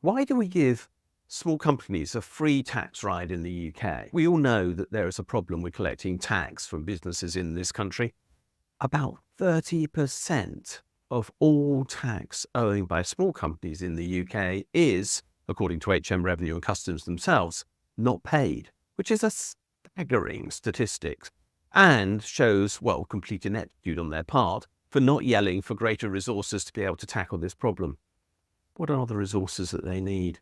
Why do we give small companies a free tax ride in the UK? We all know that there is a problem with collecting tax from businesses in this country. About 30% of all tax owing by small companies in the UK is, according to HM Revenue and Customs themselves, not paid, which is a staggering statistic and shows, well, complete ineptitude on their part for not yelling for greater resources to be able to tackle this problem. What are the resources that they need?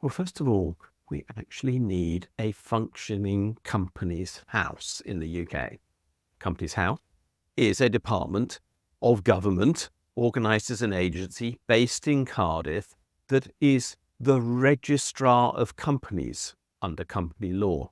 Well, first of all, we actually need a functioning Companies House in the UK. Companies House is a department of government organised as an agency based in Cardiff that is the registrar of companies under company law.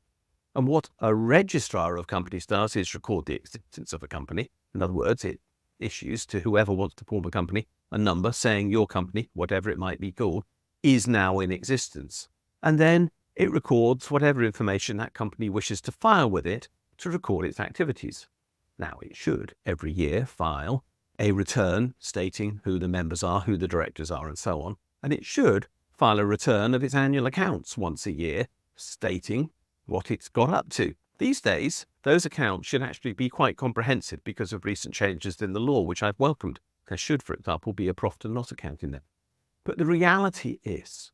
And what a registrar of companies does is record the existence of a company. In other words, it issues to whoever wants to form a company a number saying your company, whatever it might be called, is now in existence. And then it records whatever information that company wishes to file with it to record its activities. Now, it should every year file a return stating who the members are, who the directors are, and so on. And it should file a return of its annual accounts once a year stating what it's got up to. These days, those accounts should actually be quite comprehensive because of recent changes in the law, which I've welcomed. There should, for example, be a profit and loss account in there. But the reality is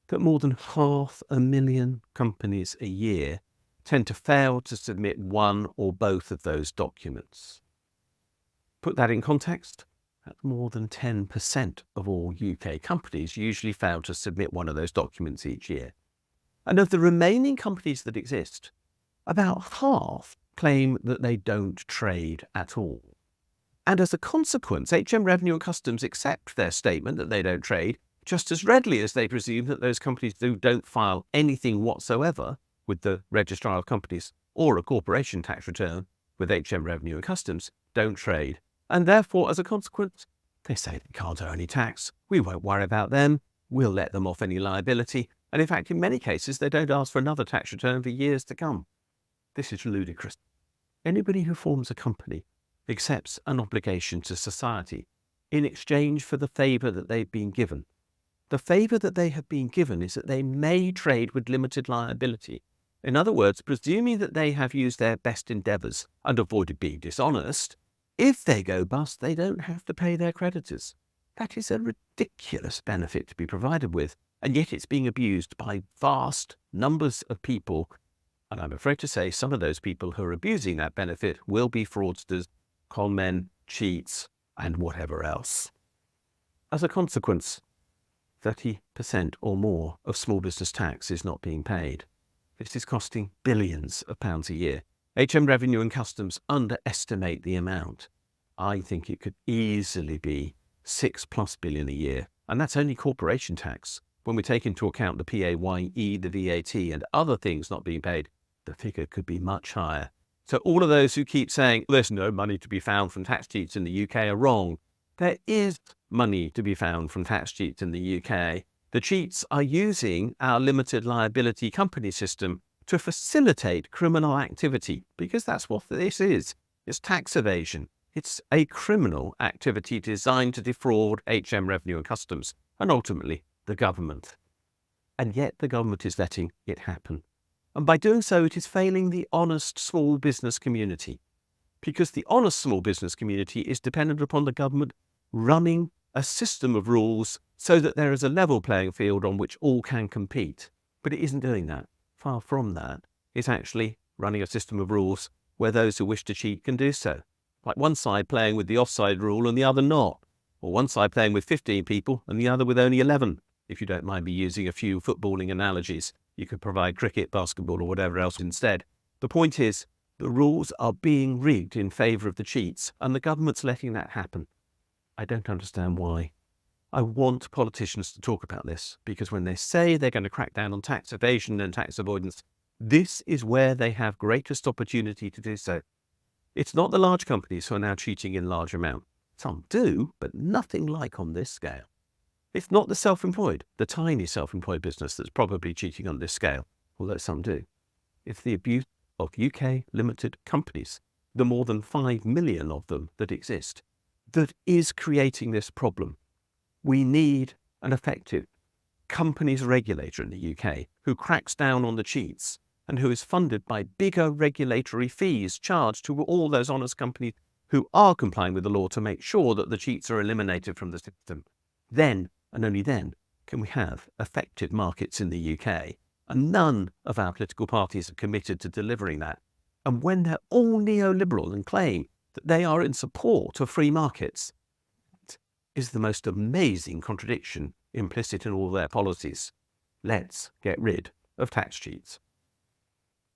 that more than 500,000 companies a year tend to fail to submit one or both of those documents. Put that in context, that's more than 10% of all UK companies usually fail to submit one of those documents each year. And of the remaining companies that exist, about half claim that they don't trade at all. And as a consequence, HM Revenue and Customs accept their statement that they don't trade just as readily as they presume that those companies who don't file anything whatsoever with the Registrar of Companies or a corporation tax return with HM Revenue and Customs don't trade. And therefore, as a consequence, they say they can't owe any tax. We won't worry about them. We'll let them off any liability. And in fact, in many cases, they don't ask for another tax return for years to come. This is ludicrous. Anybody who forms a company accepts an obligation to society in exchange for the favour that they've been given. The favour that they have been given is that they may trade with limited liability. In other words, presuming that they have used their best endeavours and avoided being dishonest, if they go bust, they don't have to pay their creditors. That is a ridiculous benefit to be provided with, and yet it's being abused by vast numbers of people. And I'm afraid to say some of those people who are abusing that benefit will be fraudsters, conmen, cheats, and whatever else. As a consequence, 30% or more of small business tax is not being paid. This is costing billions of pounds a year. HM Revenue and Customs underestimate the amount. I think it could easily be $6+ billion a year, and that's only corporation tax. When we take into account the PAYE, the VAT, and other things not being paid, the figure could be much higher. So all of those who keep saying there's no money to be found from tax cheats in the UK are wrong. There is money to be found from tax cheats in the UK. The cheats are using our limited liability company system to facilitate criminal activity, because that's what this is. It's tax evasion. It's a criminal activity designed to defraud HM Revenue and Customs and ultimately the government. And yet the government is letting it happen. And by doing so, it is failing the honest small business community, because the honest small business community is dependent upon the government running a system of rules so that there is a level playing field on which all can compete. But it isn't doing that. Far from that. It's actually running a system of rules where those who wish to cheat can do so. Like one side playing with the offside rule and the other not. Or one side playing with 15 people and the other with only 11. If you don't mind me using a few footballing analogies, you could provide cricket, basketball, or whatever else instead. The point is, the rules are being rigged in favour of the cheats, and the government's letting that happen. I don't understand why. I want politicians to talk about this, because when they say they're going to crack down on tax evasion and tax avoidance, this is where they have greatest opportunity to do so. It's not the large companies who are now cheating in large amounts. Some do, but nothing like on this scale. It's not the self-employed, the tiny self-employed business that's probably cheating on this scale, although some do. It's the abuse of UK limited companies, the more than 5 million of them that exist, that is creating this problem. We need an effective companies regulator in the UK who cracks down on the cheats and who is funded by bigger regulatory fees charged to all those honest companies who are complying with the law to make sure that the cheats are eliminated from the system, then, and only then, can we have effective markets in the UK. And none of our political parties are committed to delivering that. And when they're all neoliberal and claim that they are in support of free markets, that is the most amazing contradiction implicit in all their policies. Let's get rid of tax cheats.